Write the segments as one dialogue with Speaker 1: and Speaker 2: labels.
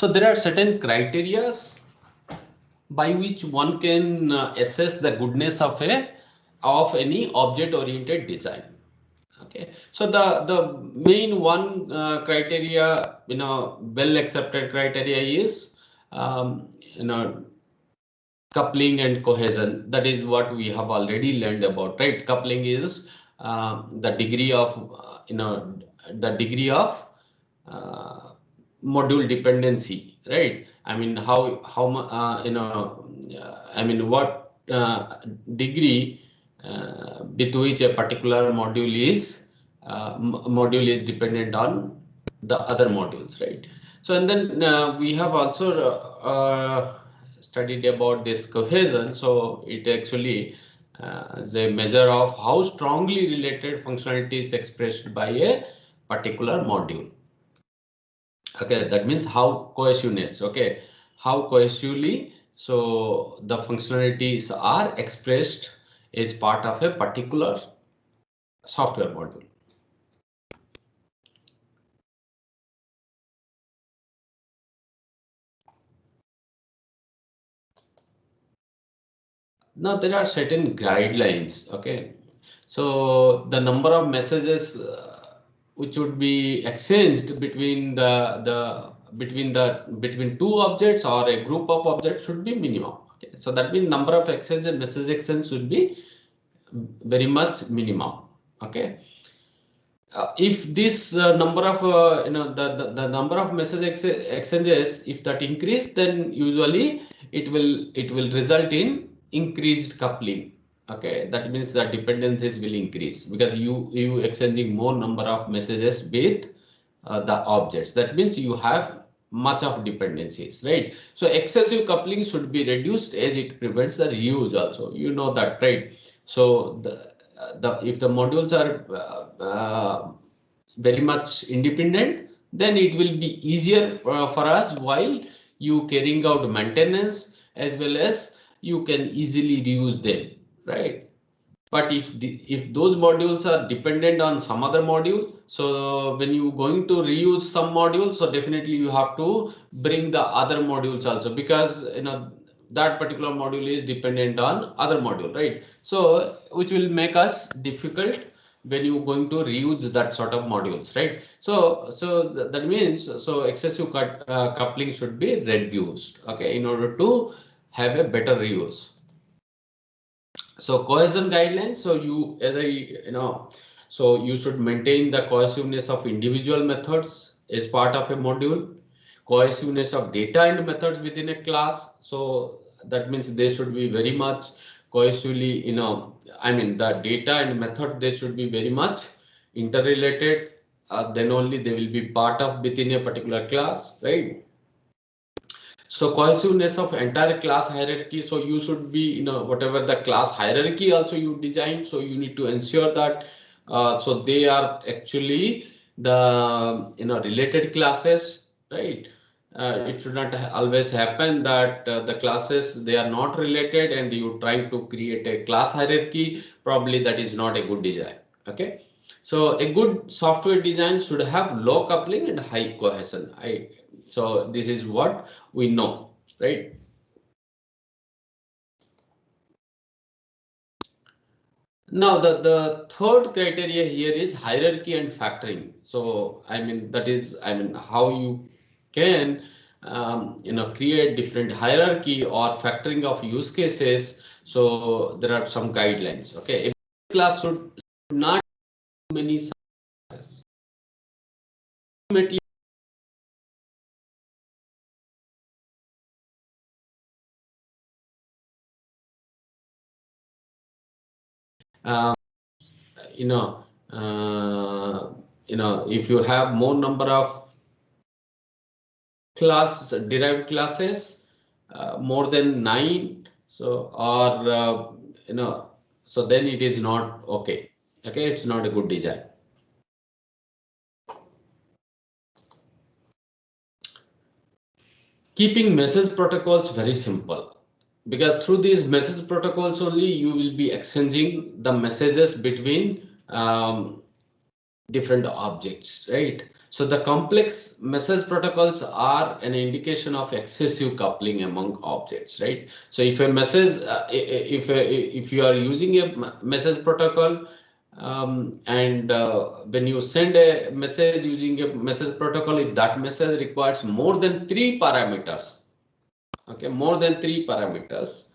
Speaker 1: So there are certain criteria by which one can assess the goodness of any object oriented design. Okay, so the main one criteria, well accepted criteria is coupling and cohesion. That is what we have already learned about, right? Coupling is the degree of the degree of module dependency, right? I mean what degree with which a particular module is dependent on the other modules, right? So and then we have also studied about this cohesion. So it actually is a measure of how strongly related functionality is expressed by a particular module. Okay, that means how cohesiveness. Okay, how cohesively so the functionalities are expressed as part of a particular software module. Now there are certain guidelines. Okay, so the number of messages which would be exchanged between between two objects or a group of objects should be minimum. Okay, so that means number of message exchange should be very much minimum. Okay, if this number of the number of message exchanges, if that increase, then usually it will result in increased coupling. Okay, that means the dependencies will increase because you exchanging more number of messages with the objects. That means you have much of dependencies, right? So excessive coupling should be reduced as it prevents the reuse also, that, right? So if the modules are very much independent, then it will be easier for us while you carrying out maintenance, as well as you can easily reuse them, right? But if those modules are dependent on some other module, so when you going to reuse some module, so definitely you have to bring the other modules also, because that particular module is dependent on other module, right? So which will make us difficult when you going to reuse that sort of modules, right? So that means excessive coupling should be reduced, okay, in order to have a better reuse. So cohesion guidelines, so so you should maintain the cohesiveness of individual methods as part of a module, cohesiveness of data and methods within a class. So that means they should be very much cohesively, the data and method, they should be very much interrelated. Then only they will be part of within a particular class, right? So cohesiveness of entire class hierarchy. So you should be, whatever the class hierarchy also you design. So you need to ensure that so they are actually the related classes, right? It should not always happen that the classes, they are not related and you trying to create a class hierarchy. Probably that is not a good design. Okay. So a good software design should have low coupling and high cohesion. So this is what we know, right? Now the third criteria here is hierarchy and factoring. So that is how you can create different hierarchy or factoring of use cases. So there are some guidelines. Okay, a class should not have many classes. Ultimately, uh, you know if you have more number of derived classes, more than 9, so or so then it is not okay. Okay, it's not a good design. Keeping message protocols very simple, because through these message protocols only you will be exchanging the messages between different objects, right? So the complex message protocols are an indication of excessive coupling among objects, right? So if a message, if you are using a message protocol, and when you send a message using a message protocol, if that message requires more than 3 parameters, okay, more than 3 parameters,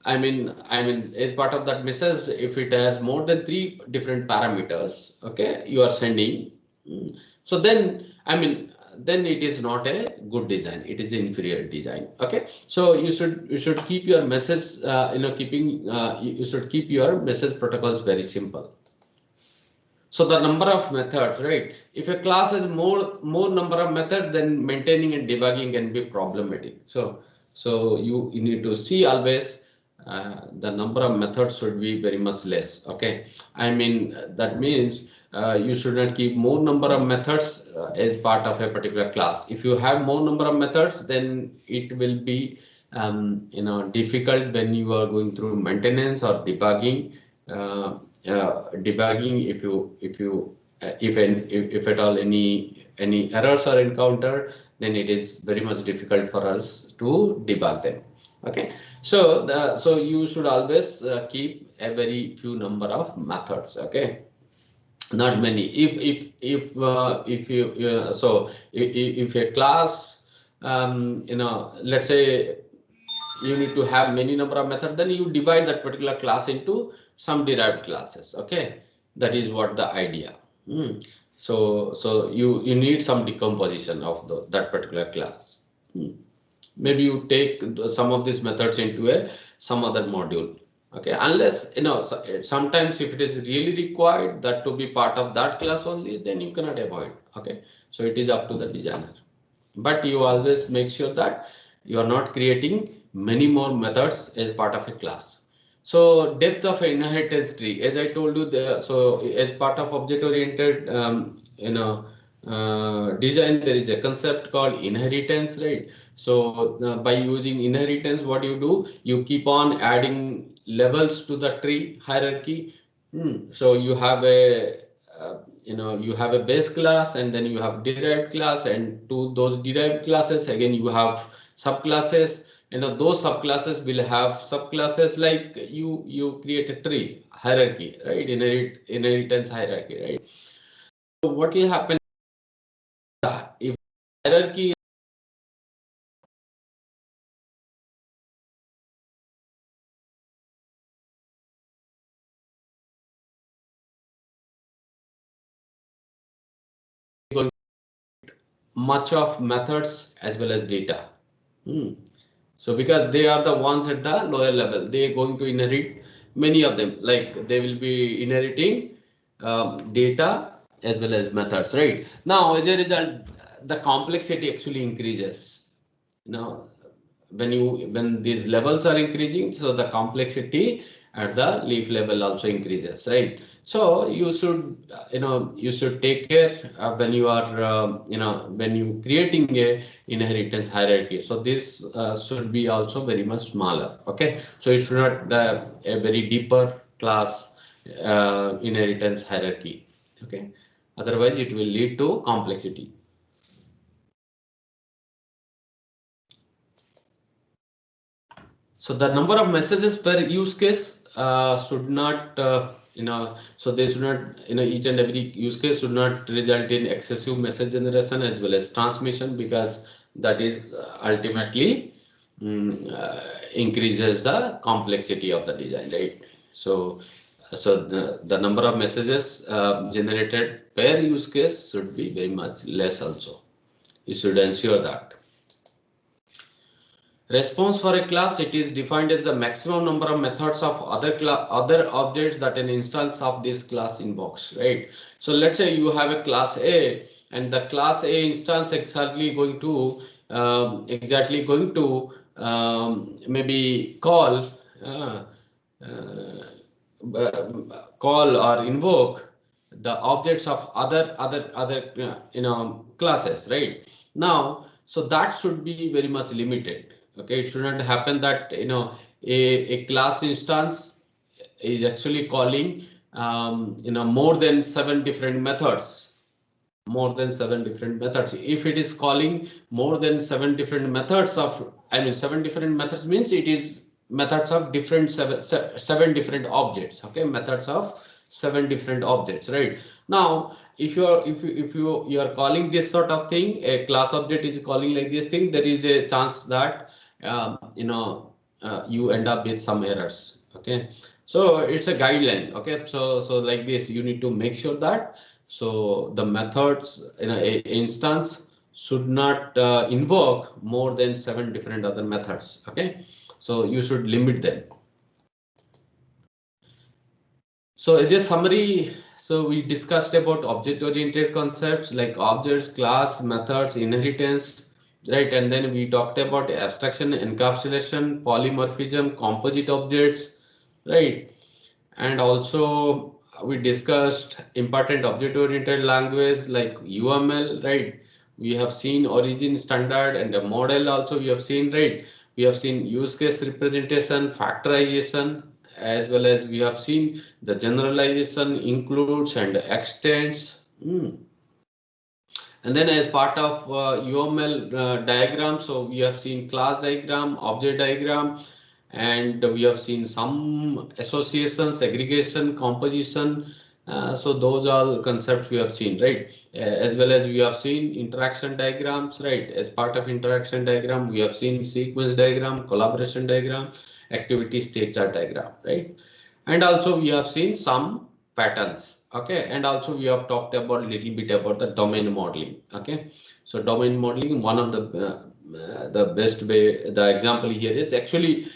Speaker 1: as part of that message, if it has more than 3 different parameters, okay, you are sending. So then, then it is not a good design. It is inferior design. Okay, so you should keep your message, you should keep your message protocols very simple. So the number of methods, right? If a class has more number of methods, then maintaining and debugging can be problematic. So you need to see always the number of methods should be very much less. Okay, that means you should not keep more number of methods as part of a particular class. If you have more number of methods, then it will be difficult when you are going through maintenance or debugging. Debugging, if at all any errors are encountered, then it is very much difficult for us to debug them. Okay, so you should always keep a very few number of methods. Okay, not many. If you so if a class, let's say you need to have many number of methods, then you divide that particular class into some derived classes. Okay, that is what the idea. So you need some decomposition of that particular class. Maybe you take some of these methods into some other module. Okay, unless sometimes if it is really required that to be part of that class only, then you cannot avoid. Okay, so it is up to the designer, but you always make sure that you are not creating many more methods as part of a class. So depth of inheritance tree, as I told you, so as part of object oriented design, there is a concept called inheritance, right? So by using inheritance, what you do, you keep on adding levels to the tree hierarchy. So you have a you have a base class, and then you have derived class, and to those derived classes again you have subclasses. Those subclasses will have subclasses, like you create a tree hierarchy, right? Inheritance hierarchy, right? So what will happen if hierarchy is going much of methods as well as data? So because they are the ones at the lower level, they are going to inherit many of them, like they will be inheriting data as well as methods, right? Now, as a result, the complexity actually increases. Now, when these levels are increasing, so the complexity at the leaf level also increases, right? So you should you should take care when you are when you creating a inheritance hierarchy. So this should be also very much smaller. Okay, so it should not a very deeper class inheritance hierarchy. Okay, otherwise it will lead to complexity. So the number of messages per use case should not, so they should not, each and every use case should not result in excessive message generation as well as transmission, because that is ultimately increases the complexity of the design, right? So the number of messages generated per use case should be very much less also. You should ensure that. Response for a class, it is defined as the maximum number of methods of other objects that an instance of this class invokes, right? So let's say you have a class A, and the class A instance exactly going to maybe uh, call or invoke the objects of other classes, right? Now, so that should be very much limited. Okay, it should not happen that a class instance is actually calling more than 7 different methods. More than 7 different methods. If it is calling more than 7 different methods of, I mean 7 different methods means it is methods of different seven different objects. Okay, methods of 7 different objects, right? Now, if you are calling this sort of thing, a class object is calling like this thing, there is a chance that you end up with some errors. Okay, so it's a guideline. Okay, so like this, you need to make sure that so the methods in a instance should not invoke more than 7 different other methods. Okay, so you should limit them. So as a summary, so we discussed about object-oriented concepts like objects, class, methods, inheritance, right? And then we talked about abstraction, encapsulation, polymorphism, composite objects, right? And also we discussed important object-oriented language like UML, right? We have seen origin, standard, and a model also we have seen, right? We have seen use case representation, factorization, as well as we have seen the generalization, includes and extends. And then as part of UML diagram, so we have seen class diagram, object diagram, and we have seen some association, segregation, composition. So those are concepts we have seen, right? As well as we have seen interaction diagrams, right? As part of interaction diagram, we have seen sequence diagram, collaboration diagram, activity state chart diagram, right? And also we have seen some patterns. Okay, and also we have talked about a little bit about the domain modeling. Okay, so domain modeling, one of the best way, the example here is actually,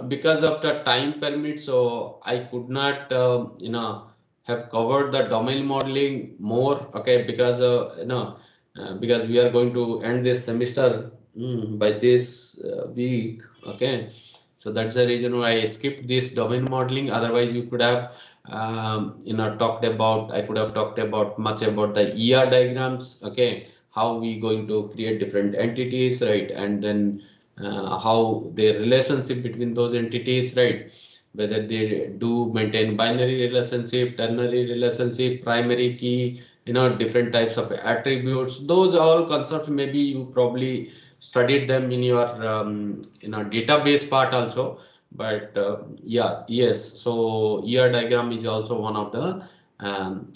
Speaker 1: because of the time permit, so I could not have covered the domain modeling more. Okay, because because we are going to end this semester by this week. Okay, so that's the reason why I skipped this domain modeling. Otherwise, you could have talked about, I could have talked about much about the ER diagrams. Okay, how we going to create different entities, right? And then how their relationship between those entities, right? Whether they do maintain binary relationship, ternary relationship, primary key, different types of attributes. Those all concepts maybe you probably studied them in your database part also. But yeah, yes, so ER diagram is also one of the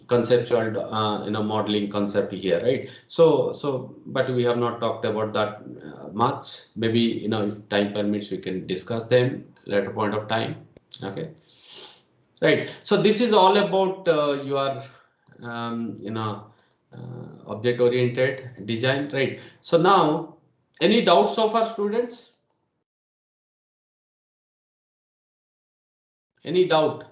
Speaker 1: conceptual modeling concept here, right? So but we have not talked about that much. Maybe if time permits, we can discuss them later point of time. Okay, right. So this is all about your object oriented design, right? So now, any doubts so far, students? Any doubt?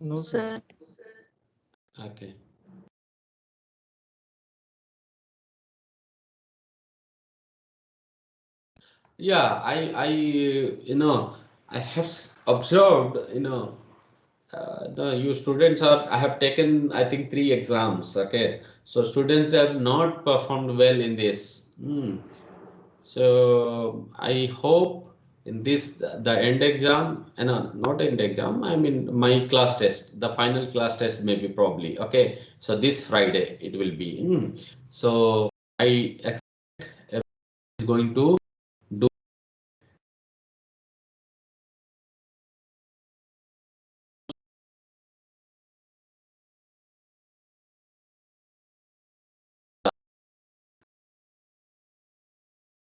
Speaker 2: No, sir.
Speaker 1: Okay. Yeah, I have observed, you students are, I have taken, I think 3 exams. Okay, so students have not performed well in this. So I hope in this, the end exam, and not end exam, I mean my class test, the final class test maybe probably. Okay, so this Friday it will be. So I expect everyone is going to do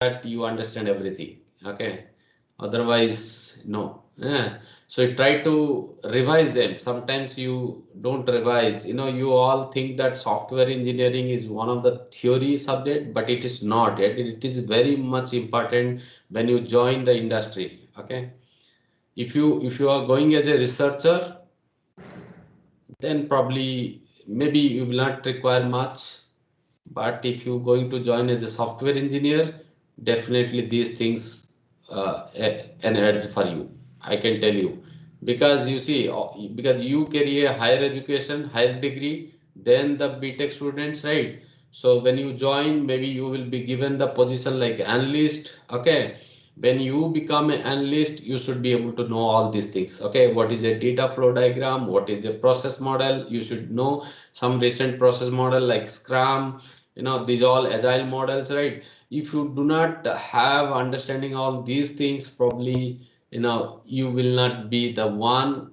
Speaker 1: that you understand everything. Okay, otherwise no. Yeah. So try to revise them. Sometimes you don't revise. You all think that software engineering is one of the theory subject, but it is not. It is very much important when you join the industry. Okay, if you are going as a researcher, then probably maybe you will not require much. But if you're going to join as a software engineer, definitely these things an edge for you. I can tell you, because you see, because you carry a higher education, higher degree than the BTech students, right? So when you join, maybe you will be given the position like analyst. Okay. When you become an analyst, you should be able to know all these things. Okay. What is a data flow diagram? What is a process model? You should know some recent process model like Scrum, these all agile models, right? If you do not have understanding all these things, probably, you will not be the one,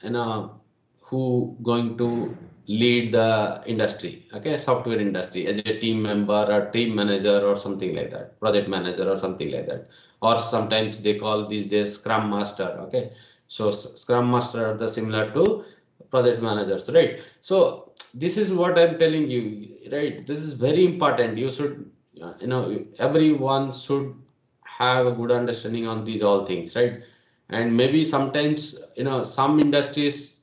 Speaker 1: you know, who going to lead the industry, okay, software industry, as a team member or team manager or something like that, project manager or something like that, or sometimes they call these days scrum master. Okay, so scrum master are the similar to project managers, right? So this is what I'm telling you, right? This is very important. You should, everyone should have a good understanding on these all things, right? And maybe sometimes, some industries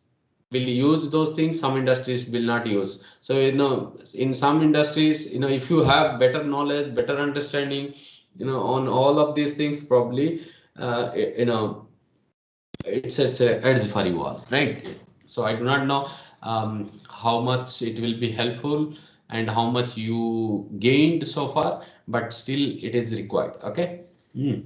Speaker 1: will use those things, some industries will not use. So, in some industries, if you have better knowledge, better understanding, on all of these things, probably, it's a edge for you all, right? So I do not know how much it will be helpful and how much you gained so far, but still it is required. Okay. Hmm.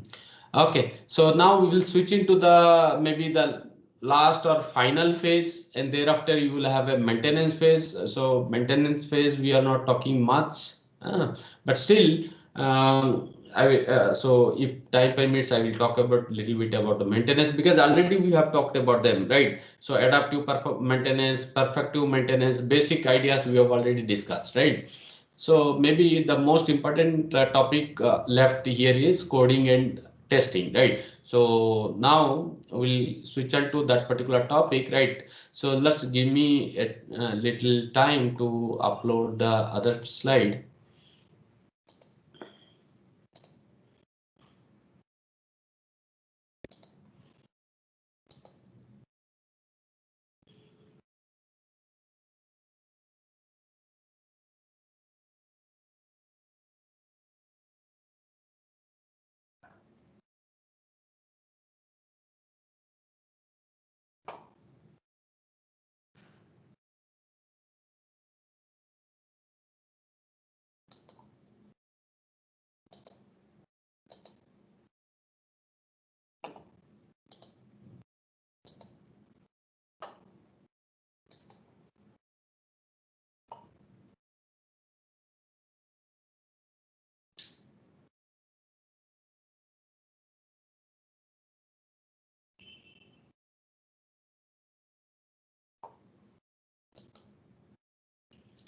Speaker 1: Okay, so now we will switch into the maybe the last or final phase, and thereafter you will have a maintenance phase. So maintenance phase we are not talking much, but still, so if time permits, I will talk about little bit about the maintenance, because already we have talked about them, right? So adaptive maintenance, perfective maintenance, basic ideas we have already discussed, right? So maybe the most important topic left here is coding and testing, right? So now we'll switch on to that particular topic, right? So let's give me a little time to upload the other slide.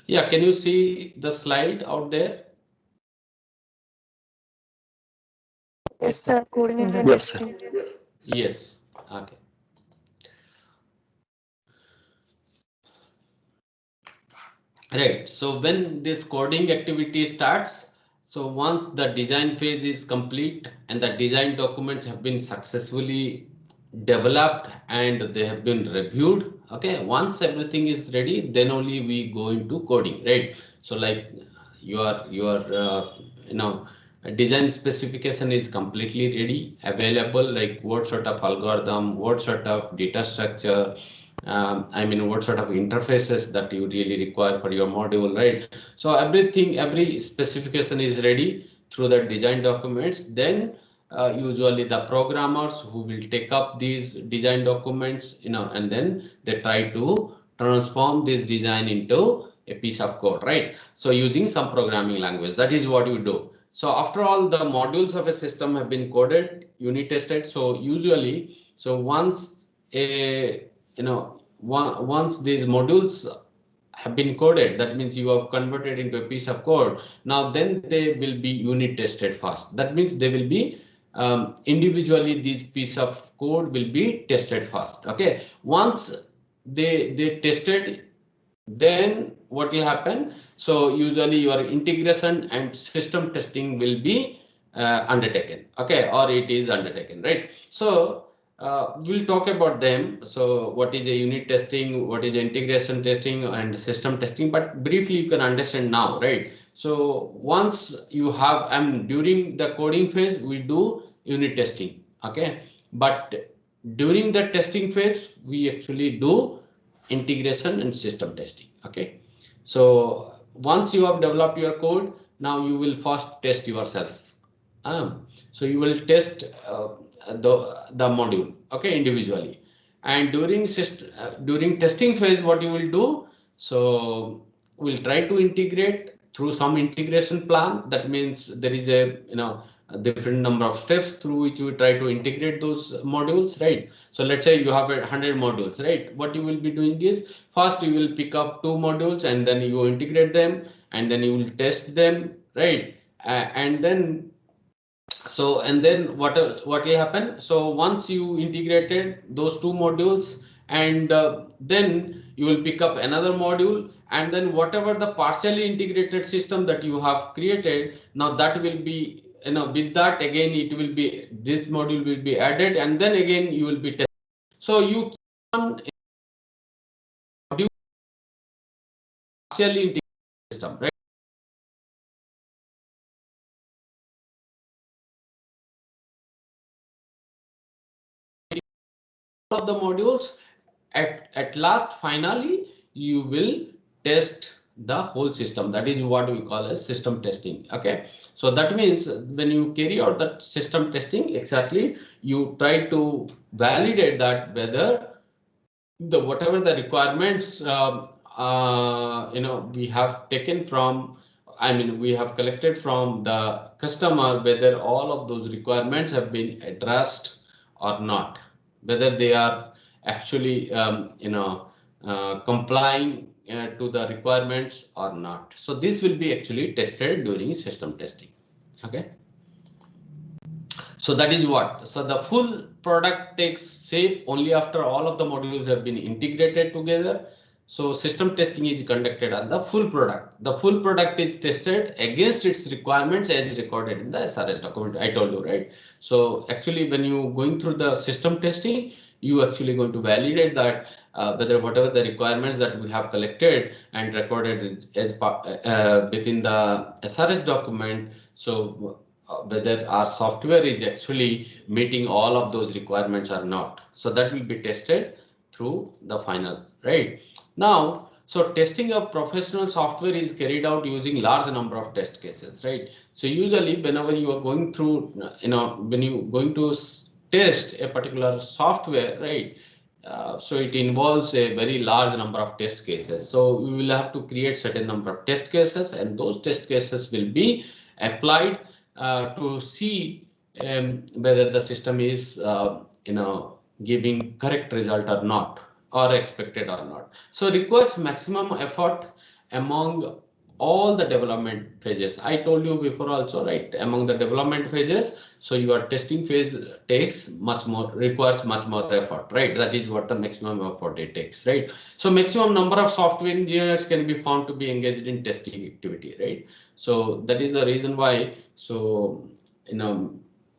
Speaker 1: Yeah, can you see the slide out there?
Speaker 2: Yes, sir. Coding and
Speaker 3: Yes, sir.
Speaker 2: testing.
Speaker 1: Yes. Okay. Right. So when this coding activity starts, so once the design phase is complete and the design documents have been successfully developed and they have been reviewed, okay, once everything is ready, then only we go into coding, right? So like you know design specification is completely ready, available, like what sort of algorithm, what sort of data structure, I mean, what sort of interfaces that you really require for your module, right? So everything, every specification is ready through the design documents. Then usually the programmers who will take up these design documents, and then they try to transform this design into a piece of code, right? So using some programming language, that is what you do. So after all the modules of a system have been coded, unit tested. So usually, so once a once these modules have been coded, that means you have converted into a piece of code. Now then they will be unit tested first. That means they will be individually, these piece of code will be tested first. Okay, once they tested, then what will happen? So usually your integration and system testing will be undertaken, okay, or it is undertaken, right? So we'll talk about them. So what is a unit testing, what is integration testing and system testing, but briefly you can understand now, right? So once you have, during the coding phase we do unit testing, okay, but during the testing phase we actually do integration and system testing. Okay, so once you have developed your code, now you will first test yourself. So you will test the module, okay, individually. And during testing phase, what you will do? So we'll try to integrate through some integration plan. That means there is a different number of steps through which we try to integrate those modules, right? So let's say you have 100 modules, right? What you will be doing is first you will pick up two modules and then you integrate them and then you will test them, right? And then what will happen? So once you integrated those two modules and then you will pick up another module, and then whatever the partially integrated system that you have created, now that will be, with that again it will be, this module will be added and then again you will be testing. So you keep on module partially integrated system, right? Of the modules, at last finally you will test the whole system. That is what we call as system testing. Okay, so that means when you carry out that system testing, exactly, you try to validate that whether the whatever the requirements we have taken from, I mean we have collected from the customer, whether all of those requirements have been addressed or not, whether they are actually complying to the requirements or not. So this will be actually tested during system testing. Okay, so that is what. So the full product takes shape only after all of the modules have been integrated together. So system testing is conducted on the full product. The full product is tested against its requirements as recorded in the SRS document. I told you, right? So actually, when you going through the system testing, you actually going to validate that whether whatever the requirements that we have collected and recorded as part within the SRS document. So whether our software is actually meeting all of those requirements or not. So that will be tested through the final, right? Now, so testing of professional software is carried out using large number of test cases, right? So usually whenever you are going through, when you going to test a particular software, right? So it involves a very large number of test cases. So we will have to create certain number of test cases, and those test cases will be applied to see whether the system is giving correct result or not, or expected or not. So requires maximum effort among all the development phases. I told you before also, right? Among the development phases, so your testing phase takes much more, requires much more effort, right? That is what the maximum effort it takes, right? So maximum number of software engineers can be found to be engaged in testing activity, right? So that is the reason why. So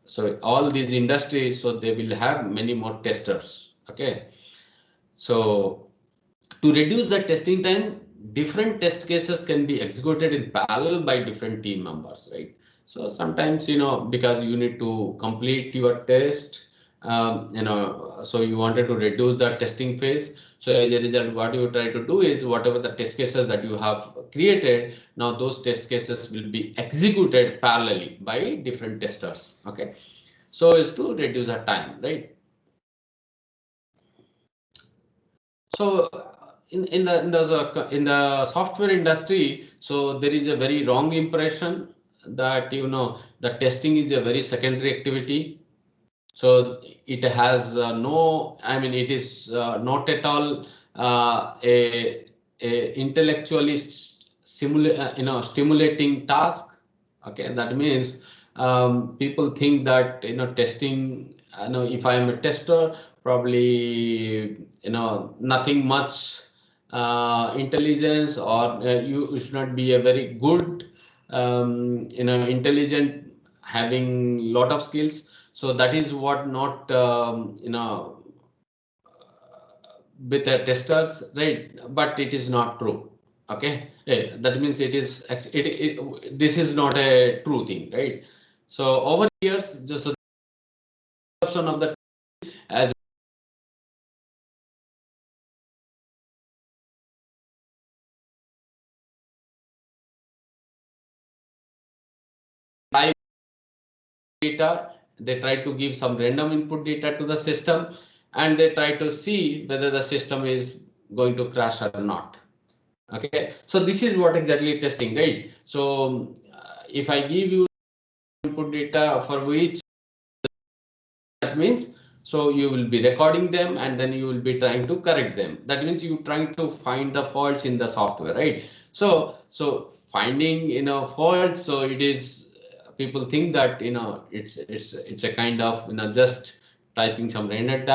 Speaker 1: so all these industries, so they will have many more testers. Okay, so to reduce the testing time, different test cases can be executed in parallel by different team members, right? So sometimes, because you need to complete your test, so you wanted to reduce the testing phase. So as a result, what you try to do is whatever the test cases that you have created, now those test cases will be executed parallelly by different testers. Okay, so as to reduce the time, right? So in the software industry, so there is a very wrong impression that the testing is a very secondary activity. So it has no, I mean, it is not at all a intellectually stimulating task. Okay, that means people think that testing. If I am a tester, probably nothing much intelligence, or you should not be a very good intelligent, having lot of skills. So that is what not with the testers, right? But it is not true. Okay, that means it is this is not a true thing, right? So over years, just perception of the as data, they try to give some random input data to the system, and they try to see whether the system is going to crash or not. Okay, so this is what exactly testing, right? So if I give you input data for which, that means, so you will be recording them and then you will be trying to correct them. That means you trying to find the faults in the software, right? So finding, faults, so it is, people think that, it's a kind of, just typing some random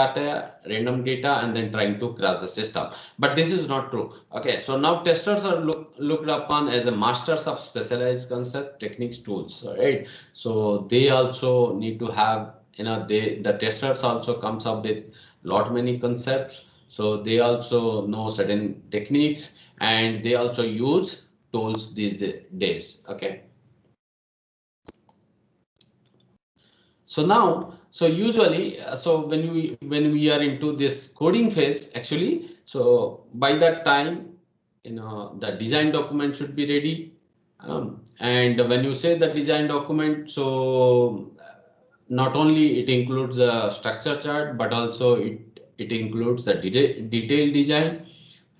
Speaker 1: data and then trying to crash the system, but this is not true. Okay, so now testers are looked upon as a masters of specialized concept, techniques, tools, right? So they also need to have, the testers also comes up with lot many concepts, so they also know certain techniques and they also use tools these days. Okay, so now, so usually, so when we are into this coding phase, actually, so by that time, the design document should be ready. And when you say the design document, so not only it includes a structure chart, but also it includes the detailed design,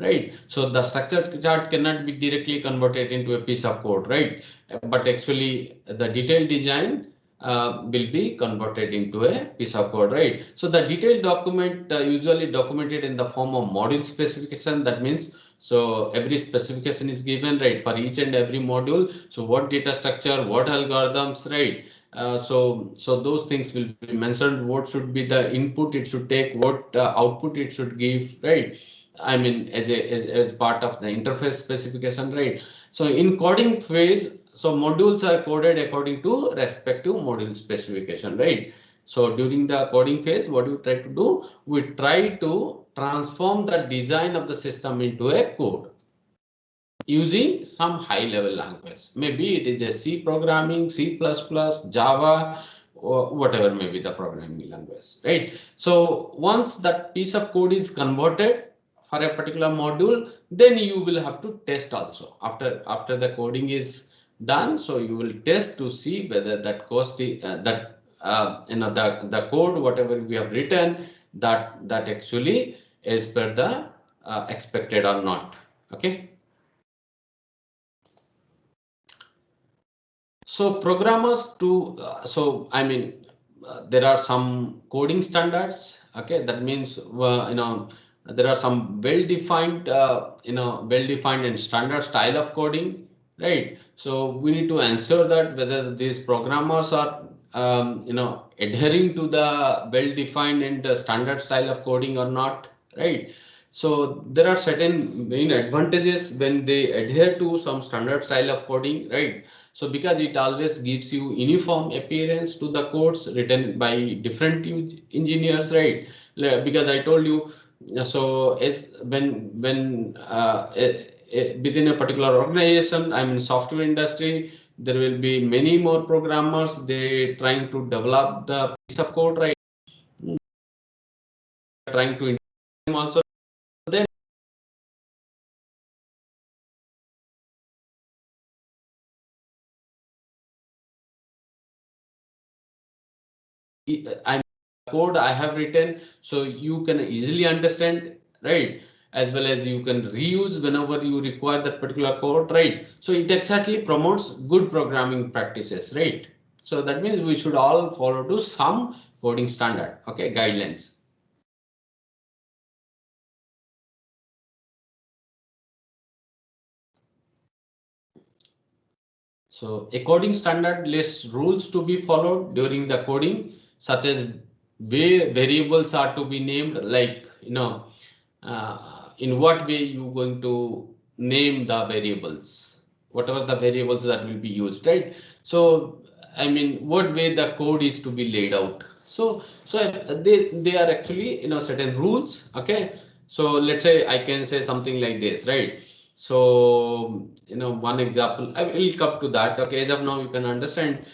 Speaker 1: right? So the structure chart cannot be directly converted into a piece of code, right? But actually the detailed design will be converted into a piece of code, right? So the detailed document usually documented in the form of module specification. That means, so every specification is given, right, for each and every module. So what data structure, what algorithms, right? So those things will be mentioned. What should be the input it should take, what output it should give, right? I mean, as part of the interface specification, right? So in coding phase, so modules are coded according to respective module specification, right? So during the coding phase, what we try to do, we try to transform the design of the system into a code using some high level language. Maybe it is a C programming, C++, Java, or whatever may be the programming language, right? So once that piece of code is converted for a particular module, then you will have to test also. After the coding is done, so you will test to see whether that cost is, the code whatever we have written, that actually is per the expected or not. Okay. So programmers to, I mean, there are some coding standards. Okay, that means, there are some well-defined, well-defined and standard style of coding, right? So we need to ensure that whether these programmers are, adhering to the well-defined and standard style of coding or not, right? So there are certain main advantages when they adhere to some standard style of coding, right? So because it always gives you uniform appearance to the codes written by different engineers, right? Because I told you, so as within a particular organization, I mean software industry, there will be many more programmers. They trying to develop the piece of code, right? Trying to also. Then I code I have written, so you can easily understand, right? As well as you can reuse whenever you require that particular code, right? So it exactly promotes good programming practices, right? So that means we should all follow to some coding standard, okay, guidelines. So a coding standard lists rules to be followed during the coding, such as way variables are to be named, like, in what way you going to name the variables, whatever the variables that will be used, right? So I mean, what way the code is to be laid out. So they are actually, certain rules. Okay, so let's say I can say something like this, right? So, one example, I will come to that. Okay, as of now, you can understand.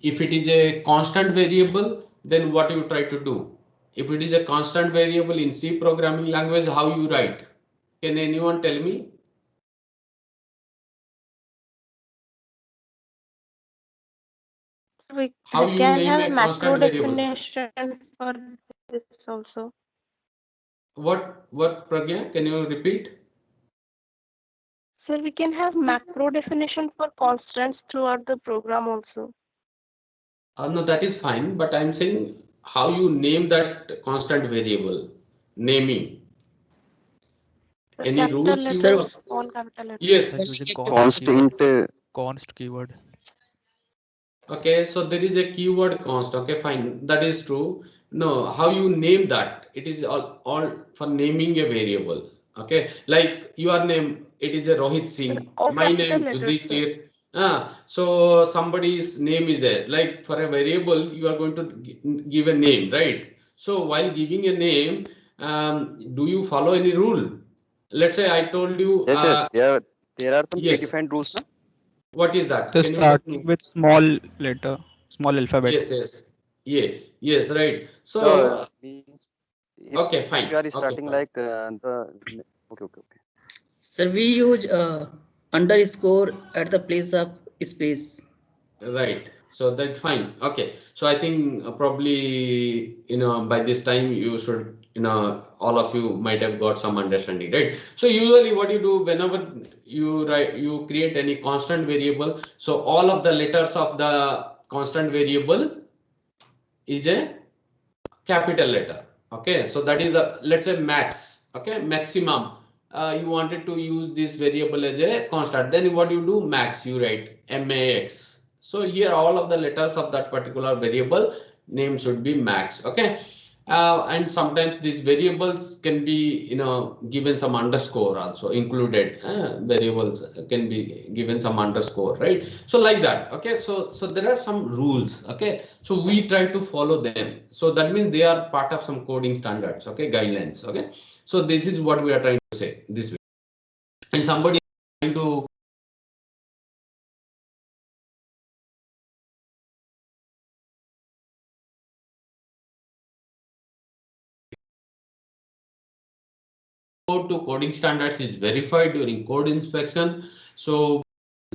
Speaker 1: If it is a constant variable, then what you try to do? If it is a constant variable in C programming language, how you write? Can anyone tell me? How
Speaker 2: We
Speaker 1: you
Speaker 2: can
Speaker 1: name
Speaker 2: have a
Speaker 1: a
Speaker 2: macro
Speaker 1: constant variable?
Speaker 2: definition for this also.
Speaker 1: What Pragya? Can you repeat?
Speaker 2: So we can have macro definition for constants throughout the program also.
Speaker 1: No, that is fine, but I'm saying how you name that constant variable. Naming.
Speaker 2: The
Speaker 1: Any
Speaker 2: capital
Speaker 1: rules
Speaker 3: Sir,
Speaker 2: letters,
Speaker 1: you?
Speaker 2: all capital letters.
Speaker 3: by
Speaker 1: Yes.
Speaker 3: using
Speaker 4: Constant.
Speaker 3: const keyword.
Speaker 1: Okay, so there is a keyword const. Okay, fine. That is true. No, how you name that? It is all for naming a variable. Okay, like your name, it is a Rohit
Speaker 2: Sir,
Speaker 1: Singh.
Speaker 2: all
Speaker 1: My
Speaker 2: capital
Speaker 1: name
Speaker 2: letters, sir.
Speaker 1: Yudhishthir. So somebody's name is there. Like for a variable, you are going to give a name, right? So while giving a name, do you follow any rule? Let's say I told you,
Speaker 4: Yes, yes. There are some
Speaker 1: yes.
Speaker 4: predefined rules, na?
Speaker 1: What is that?
Speaker 5: The
Speaker 1: Can you tell
Speaker 5: starting
Speaker 1: me?
Speaker 5: with small letter, small alphabet.
Speaker 1: Yes, yes. Yeah, yes, right.
Speaker 4: No,
Speaker 1: So,
Speaker 4: means if
Speaker 1: okay,
Speaker 4: you are
Speaker 1: fine.
Speaker 4: starting
Speaker 1: Okay,
Speaker 4: like
Speaker 1: fine.
Speaker 4: okay.
Speaker 3: Sir, we use underscore at the place of space.
Speaker 1: Right. So that's fine. Okay. So I think probably, by this time you should, all of you might have got some understanding, right? So usually what you do whenever you create any constant variable. So all of the letters of the constant variable is a capital letter. Okay, so that is the, let's say, max. Okay, maximum. You wanted to use this variable as a constant, then what you do, max, you write max. So here all of the letters of that particular variable name should be max. Okay, and sometimes these variables can be, given some underscore also included. Variables can be given some underscore, right? So like that. Okay, so there are some rules. Okay, so we try to follow them. So that means they are part of some coding standards. Okay, guidelines. Okay, so this is what we are trying to say this way. And somebody trying to code to coding standards is verified during code inspection. So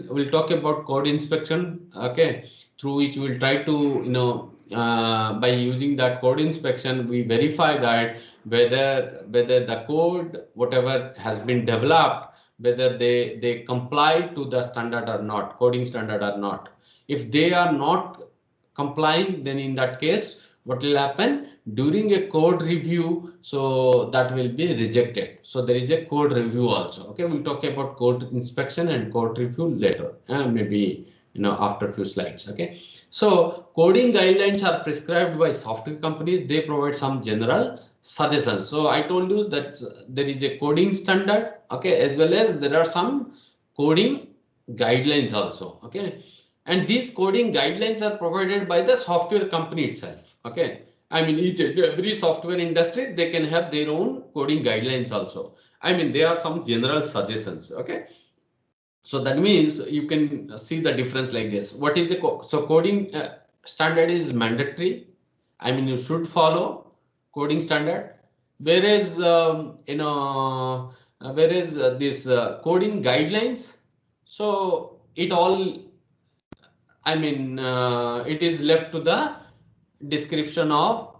Speaker 1: we'll talk about code inspection, okay, through which we'll try to, by using that code inspection, we verify that whether the code, whatever has been developed, whether they comply to the standard or not, coding standard or not. If they are not complying, then in that case, what will happen during a code review? So that will be rejected. So there is a code review also. Okay, we'll talk about code inspection and code review later, maybe after a few slides. Okay, so coding guidelines are prescribed by software companies. They provide some general suggestions. So I told you that there is a coding standard, okay, as well as there are some coding guidelines also. Okay, and these coding guidelines are provided by the software company itself. Okay, I mean, every software industry, they can have their own coding guidelines also. I mean, there are some general suggestions. Okay, so that means you can see the difference like this. What is the so coding standard is mandatory. I mean, you should follow coding standard. Whereas this coding guidelines, so it all, I mean, it is left to the discretion of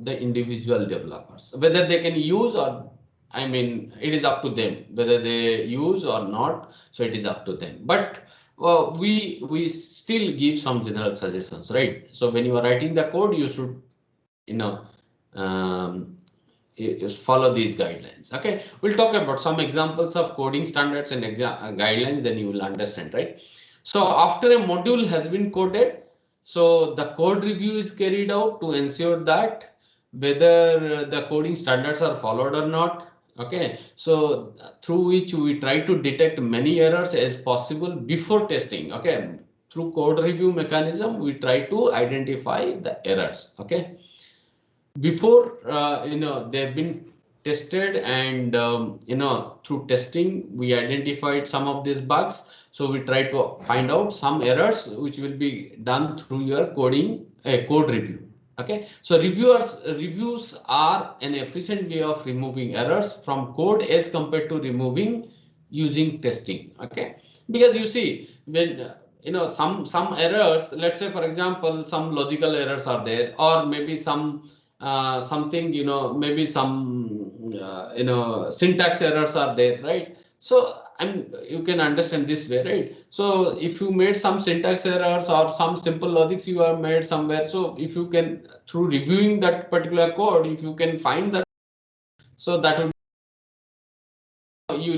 Speaker 1: the individual developers, whether they can use or, I mean, it is up to them whether they use or not. So it is up to them. But we still give some general suggestions, right? So when you are writing the code, you should, you know, um, follow these guidelines. Okay, we'll talk about some examples of coding standards and guidelines, then you will understand, right? So after a module has been coded, so the code review is carried out to ensure that whether the coding standards are followed or not. Okay, so through which we try to detect many errors as possible before testing. Okay, through code review mechanism, we try to identify the errors. Okay, before they've been tested, and through testing we identified some of these bugs. So we try to find out some errors which will be done through your code review. Okay, so reviews are an efficient way of removing errors from code as compared to removing using testing. Okay, because you see, when some errors, let's say for example some logical errors are there, or maybe some something, maybe some syntax errors are there, right? So you can understand this way, right? So if you made some syntax errors or some simple logics you have made somewhere, so if you can, through reviewing that particular code, if you can find that, so that will you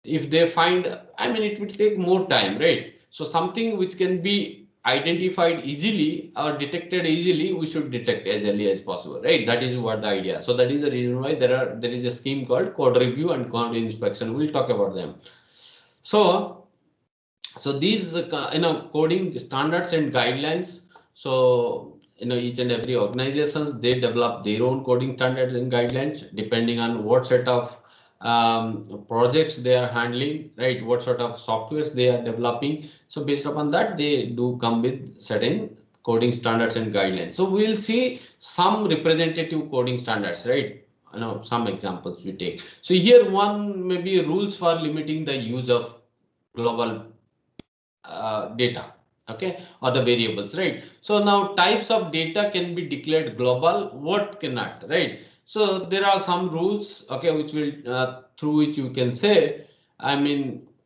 Speaker 1: if they find, it will take more time, right? So something which can be identified easily or detected easily, we should detect as early as possible, right? That is what the idea. So that is the reason why there is a scheme called code review and code inspection. We'll talk about them. So these coding standards and guidelines. So each and every organizations, they develop their own coding standards and guidelines depending on what set of projects they are handling, right? What sort of softwares they are developing. So based upon that, they do come with certain coding standards and guidelines. So we'll see some representative coding standards, right? Some examples we take. So here one maybe rules for limiting the use of global data, okay, or the variables, right? So now types of data can be declared global, what cannot, right? So there are some rules, okay, which will through which you can say,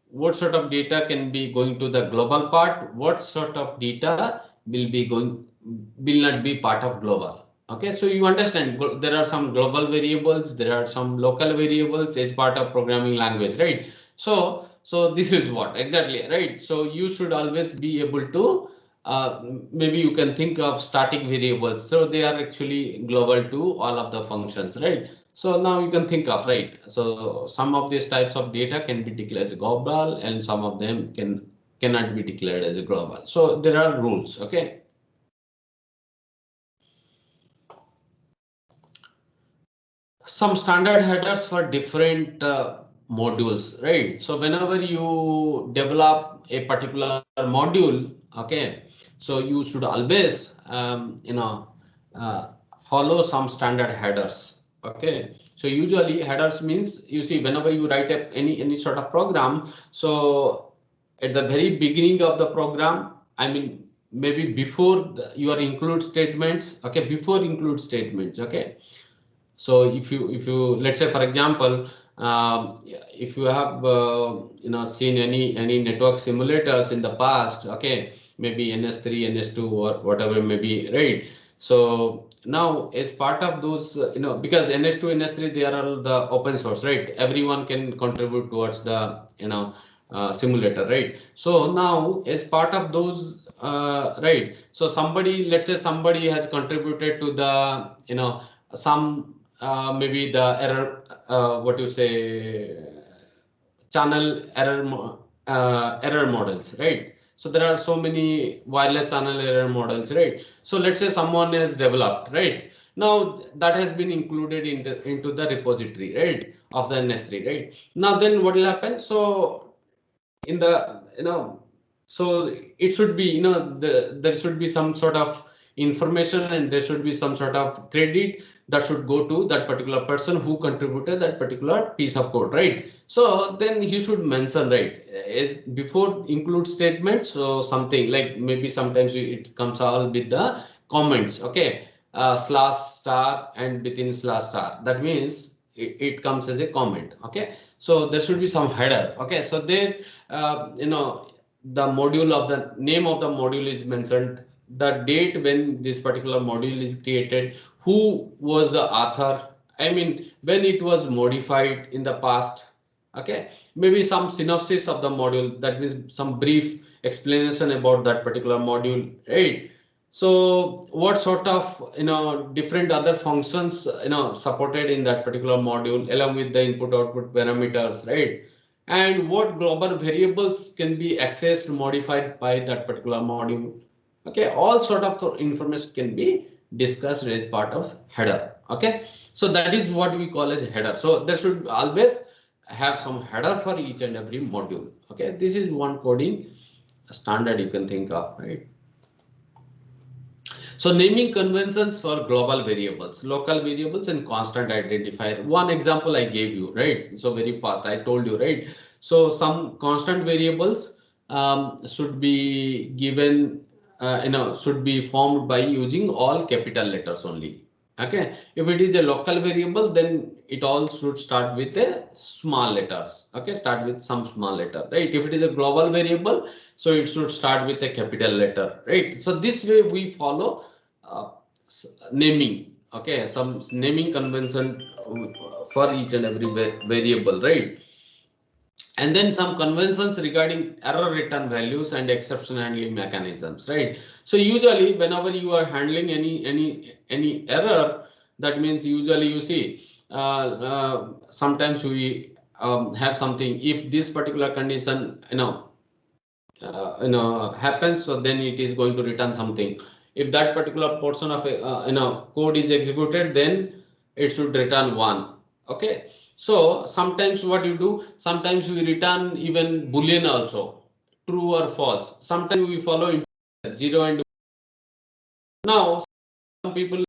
Speaker 1: what sort of data can be going to the global part, what sort of data will not be part of global. Okay, so you understand there are some global variables, there are some local variables as part of programming language, right? So this is what exactly, right? So you should always be able to maybe you can think of static variables. So they are actually global to all of the functions, right? So now you can think of, right? So some of these types of data can be declared as global and some of them cannot be declared as a global. So there are rules, okay? Some standard headers for different modules, right? So whenever you develop a particular module, okay, so you should always follow some standard headers, okay? So usually headers means, you see, whenever you write up any sort of program, so at the very beginning of the program, maybe before your include statements, okay, before include statements, okay. So if you let's say for example, if you have seen any network simulators in the past, okay, maybe NS3, NS2 or whatever maybe, right? So now as part of those, because NS2, NS3, they are all the open source, right? Everyone can contribute towards the simulator, right? So now as part of those, right? So let's say somebody has contributed to the some maybe the error, what you say, channel error models, right? So there are so many wireless channel error models, right? So let's say someone has developed, right? Now that has been included into the repository, right, of the NS3, right? Now then what will happen? So in the so it should be, there should be some sort of information and there should be some sort of credit that should go to that particular person who contributed that particular piece of code, right? So then he should mention, right, as before include statement. So something like maybe sometimes it comes all with the comments, okay, slash star and within slash star, that means it comes as a comment, okay. So there should be some header, okay. So there the module of the name of the module is mentioned, the date when this particular module is created, who was the author, when it was modified in the past, okay. Maybe some synopsis of the module, that means some brief explanation about that particular module, right? So what sort of different other functions supported in that particular module, along with the input output parameters, right? And what global variables can be accessed, modified by that particular module, okay. All sort of information can be discussed as part of header, okay. So that is what we call as header. So there should always have some header for each and every module, okay. This is one coding standard you can think of, right? So naming conventions for global variables, local variables and constant identifier. One example I gave you, right? So very fast, I told you, right? So some constant variables should be given, should be formed by using all capital letters only. Okay, if it is a local variable, then it all should start with a small letters. Okay, start with some small letter, right? If it is a global variable, so it should start with a capital letter, right? So this way we follow naming. Okay, some naming convention for each and every variable, right? And then some conventions regarding error return values and exception handling mechanisms, right? So usually whenever you are handling any error, that means usually you see sometimes we have something, if this particular condition happens, so then it is going to return something. If that particular portion of code is executed, then it should return one. Okay, so sometimes what you do, sometimes we return even boolean also, true or false. Sometimes we follow 0 and now some people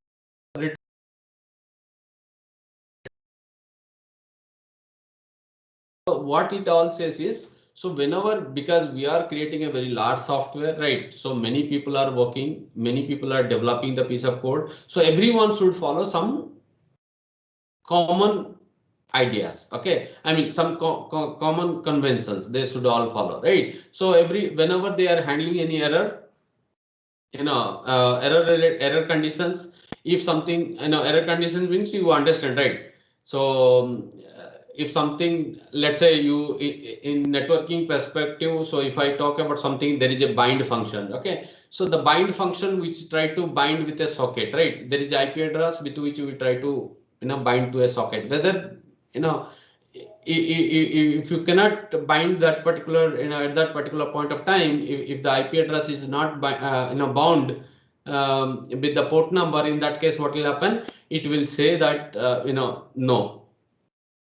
Speaker 1: return. What it all says is, so whenever, because we are creating a very large software, right? So many people are working, many people are developing the piece of code. So everyone should follow some common ideas. Okay, I mean some common conventions they should all follow, right? So whenever they are handling any error, error conditions, if something, error conditions means you understand, right? So if something, let's say you in networking perspective, so if I talk about something, there is a bind function. Okay, so the bind function which try to bind with a socket, right? There is IP address with which we try to bind to a socket, whether if you cannot bind that particular, at that particular point of time, if the IP address is not bound with the port number, in that case what will happen, it will say that no.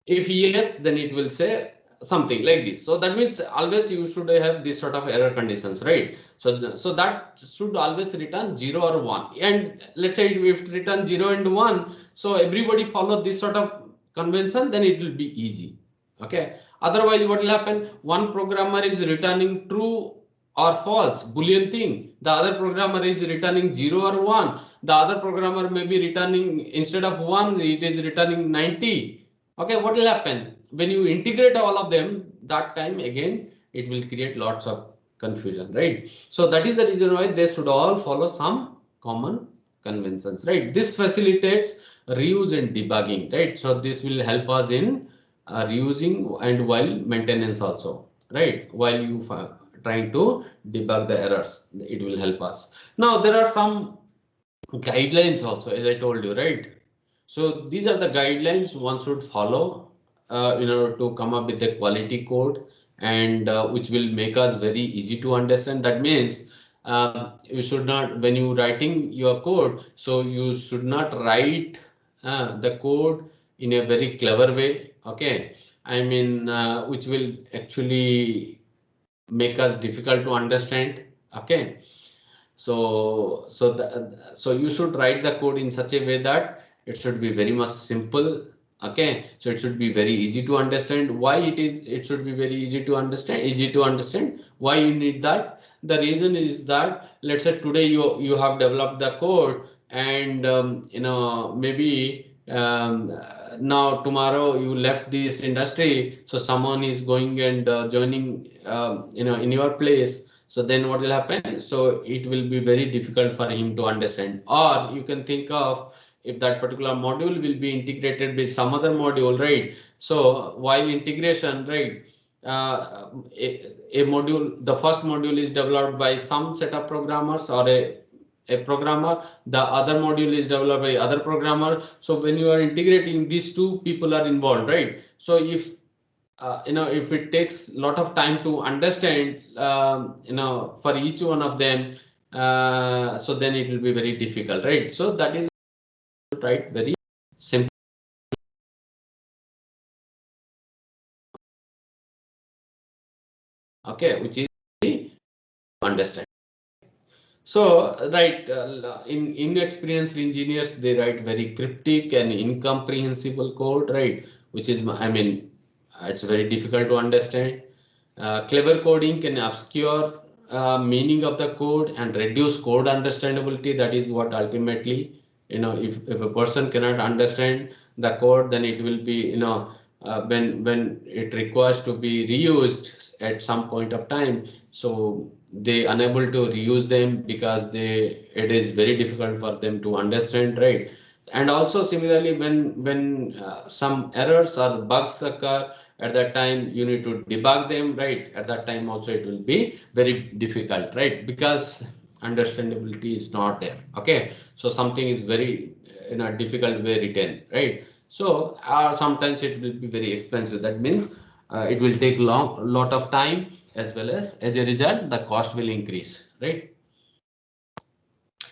Speaker 1: If yes, then it will say something like this. So that means always you should have this sort of error conditions, right? So that should always return 0 or 1. And let's say if it return 0 and 1, so everybody follow this sort of convention, then it will be easy. Okay, otherwise what will happen, one programmer is returning true or false boolean thing, the other programmer is returning 0 or 1, the other programmer may be returning, instead of 1 it is returning 90. Okay, what will happen when you integrate all of them, that time again it will create lots of confusion, right? So that is the reason why they should all follow some common conventions, right? This facilitates reuse and debugging, right? So this will help us in reusing and while maintenance also, right? While you trying to debug the errors, it will help us. Now there are some guidelines also, as I told you, right? So these are the guidelines one should follow in order to come up with a quality code, and which will make us very easy to understand. That means you should not, when you writing your code, so you should not write the code in a very clever way. Okay, I mean which will actually make us difficult to understand. Okay, so you should write the code in such a way that it should be very much simple. Okay, so it should be very easy to understand. Why it should be very easy to understand, why you need that? The reason is that, let's say today you have developed the code, and maybe now tomorrow you left this industry, so someone is going and joining in your place. So then what will happen? So it will be very difficult for him to understand. Or you can think of, if that particular module will be integrated with some other module, right? So while integration, right, a module, the first module is developed by some set of programmers or a programmer, the other module is developed by other programmer. So when you are integrating, these two people are involved, right? So if if it takes a lot of time to understand, for each one of them, so then it will be very difficult, right? So that is right, very simple. Okay, which is understand. So, right, inexperienced engineers, they write very cryptic and incomprehensible code, right? Which is, I mean, it's very difficult to understand. Clever coding can obscure meaning of the code and reduce code understandability. That is what ultimately, if a person cannot understand the code, then it will be, when it requires to be reused at some point of time, so they unable to reuse them because it is very difficult for them to understand, right? And also similarly, when some errors or bugs occur, at that time you need to debug them, right? At that time also it will be very difficult, right? Because understandability is not there. Okay, so something is very in a difficult way written, right? So sometimes it will be very expensive. That means it will take lot of time, as well as a result the cost will increase, right?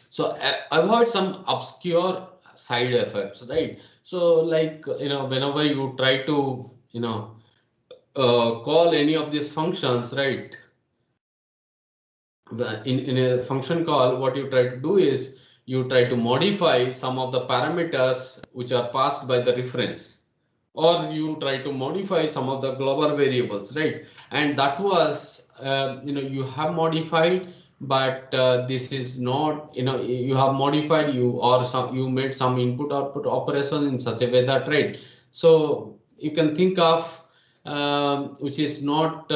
Speaker 1: So avoid some obscure side effects, right? So like, whenever you try to, call any of these functions, right? In a function call, what you try to do is you try to modify some of the parameters which are passed by the reference, or you try to modify some of the global variables, right? And that was, you have modified, but this is not, you have modified, you made some input output operation in such a way that, right? So you can think of, which is not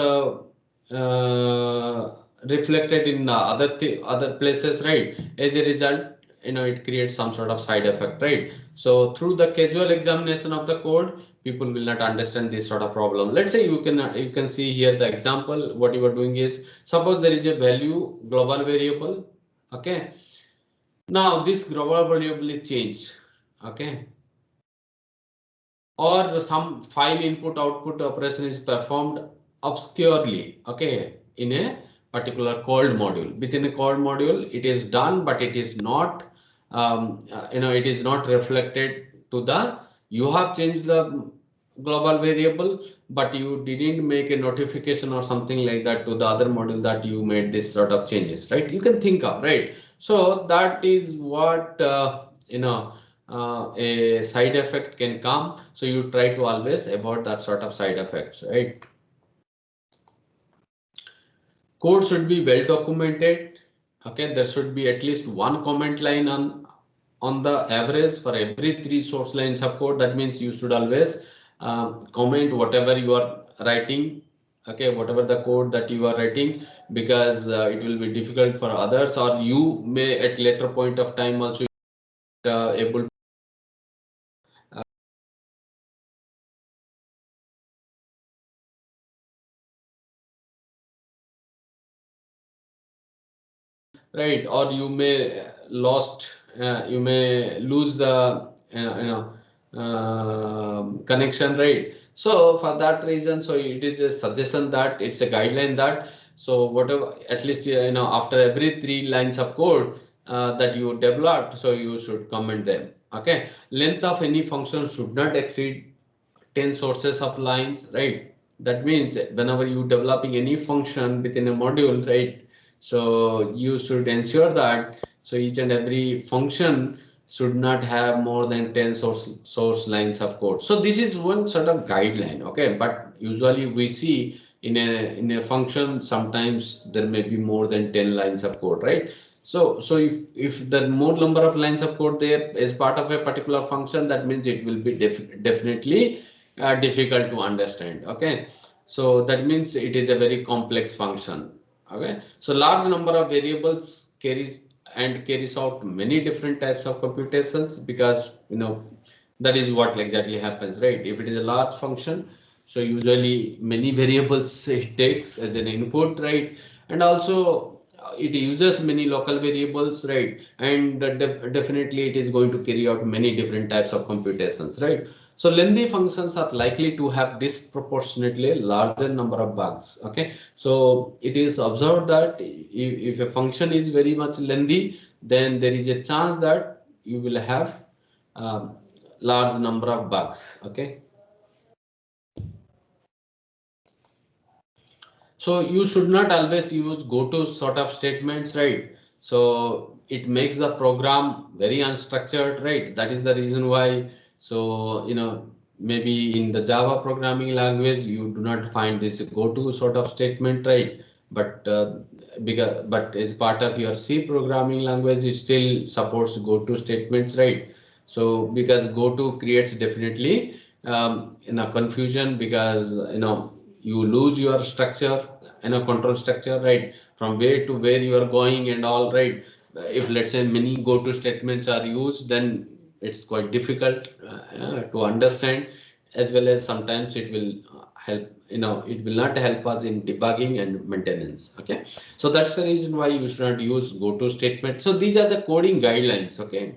Speaker 1: reflected in other places, right? As a result, it creates some sort of side effect, right? So through the casual examination of the code, people will not understand this sort of problem. Let's say you can see here the example. What you are doing is, suppose there is a value global variable. Okay, now this global variable is changed. Okay, or some file input output operation is performed obscurely, okay, in a particular called module. Within a called module it is done, but it is not, it is not reflected to the, you have changed the global variable, but you didn't make a notification or something like that to the other module that you made this sort of changes, right? You can think of, right? So that is what, a side effect can come. So you try to always avoid that sort of side effects, right? Code should be well documented. Okay, there should be at least one comment line on the average for every 3 source lines of code. That means you should always comment whatever you are writing. Okay, whatever the code that you are writing, because it will be difficult for others, or you may at later point of time also able right, or you may you may lose the connection, right? So for that reason, so it is a suggestion, that it's a guideline that, so whatever, at least after every 3 lines of code that you developed, so you should comment them. Okay, length of any function should not exceed 10 sources of lines, right? That means whenever you developing any function within a module, right? So you should ensure that, so each and every function should not have more than 10 source lines of code. So this is one sort of guideline, okay? But usually we see in a function, sometimes there may be more than 10 lines of code, right? So if the more number of lines of code there is part of a particular function, that means it will be definitely difficult to understand. Okay, so that means it is a very complex function. Okay, so large number of variables carries out many different types of computations, because that is what exactly happens, right? If it is a large function, so usually many variables it takes as an input, right? And also it uses many local variables, right? And definitely it is going to carry out many different types of computations, right? So lengthy functions are likely to have disproportionately larger number of bugs. Okay, so it is observed that if a function is very much lengthy, then there is a chance that you will have large number of bugs. Okay, so you should not always use go to sort of statements, right? So it makes the program very unstructured, right? That is the reason why. So, maybe in the Java programming language, you do not find this go to sort of statement, right? But as part of your C programming language, it still supports go to statements, right? So because go to creates definitely confusion, because you lose your structure, control structure, right? From where to where you are going and all, right? If let's say many go to statements are used, then it's quite difficult to understand, as well as sometimes it will help, it will not help us in debugging and maintenance. Okay, so that's the reason why you should not use go to statement. So these are the coding guidelines. Okay.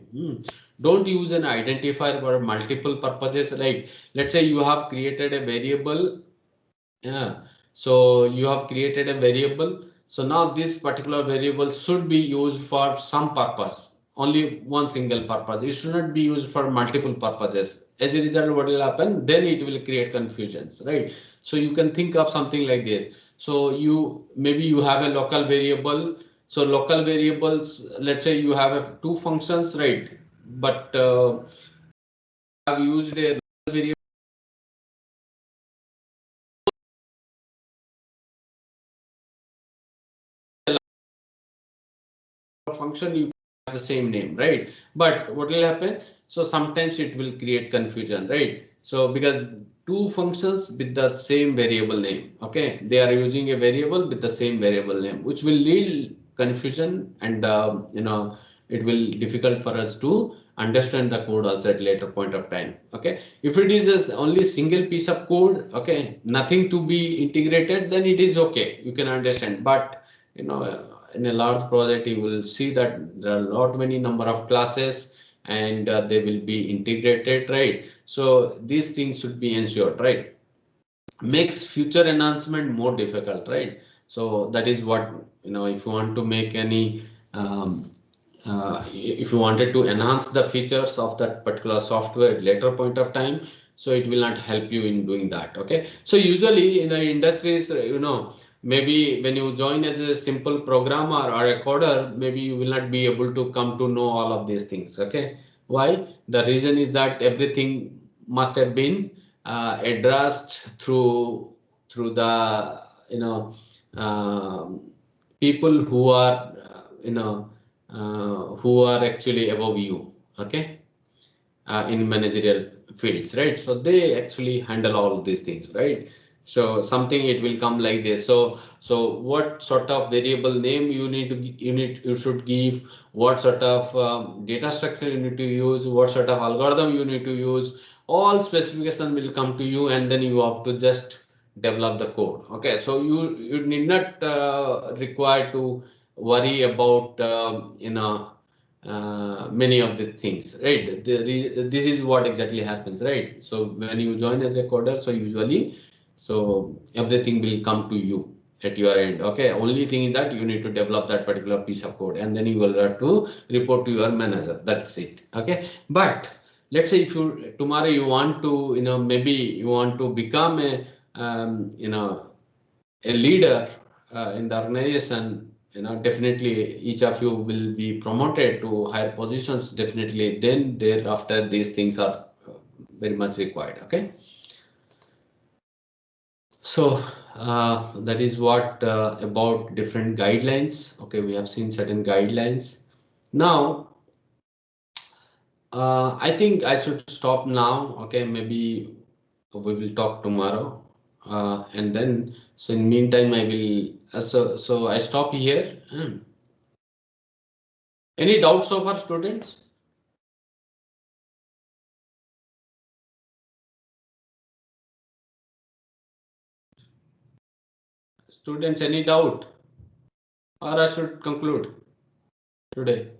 Speaker 1: Don't use an identifier for multiple purposes. Like let's say you have created a variable. Yeah. So you have created a variable. So now this particular variable should be used for some purpose, only one single purpose. It should not be used for multiple purposes. As a result, what will happen? Then it will create confusions, right? So you can think of something like this. So maybe you have a local variable. So local variables, let's say you have two functions, right? But have used a local variable function, you have the same name, right? But what will happen? So sometimes it will create confusion, right? So because two functions with the same variable name, okay, they are using a variable with the same variable name, which will lead confusion, and it will difficult for us to understand the code also at later point of time. Okay, if it is only single piece of code, okay, nothing to be integrated, then it is okay, you can understand. But in a large project, you will see that there are not many number of classes, and they will be integrated, right? So these things should be ensured, right? Makes future enhancement more difficult, right? So that is what, if you want to make any if you wanted to enhance the features of that particular software at later point of time, so it will not help you in doing that. Okay, so usually in the industries, maybe when you join as a simple programmer or a coder, maybe you will not be able to come to know all of these things. Okay, why? The reason is that everything must have been addressed through the people who are who are actually above you. Okay, in managerial fields, right? So they actually handle all these things, right? So something it will come like this. So what sort of variable name you should give, what sort of data structure you need to use, what sort of algorithm you need to use, all specification will come to you, and then you have to just develop the code. Okay, so you need not require to worry about many of the things, right? This is what exactly happens, right? So when you join as a coder, so usually, so everything will come to you at your end. Okay, only thing is that you need to develop that particular piece of code, and then you will have to report to your manager. That's it. Okay, but let's say if you tomorrow you want to, maybe you want to become a leader in the organization, definitely each of you will be promoted to higher positions, definitely. Then thereafter, these things are very much required. Okay, so that is what about different guidelines. Okay, we have seen certain guidelines. Now I think I should stop now. Okay, maybe we will talk tomorrow, and then so in meantime I will so I stop here. Any doubts so far, students? Students, any doubt, or I should conclude today?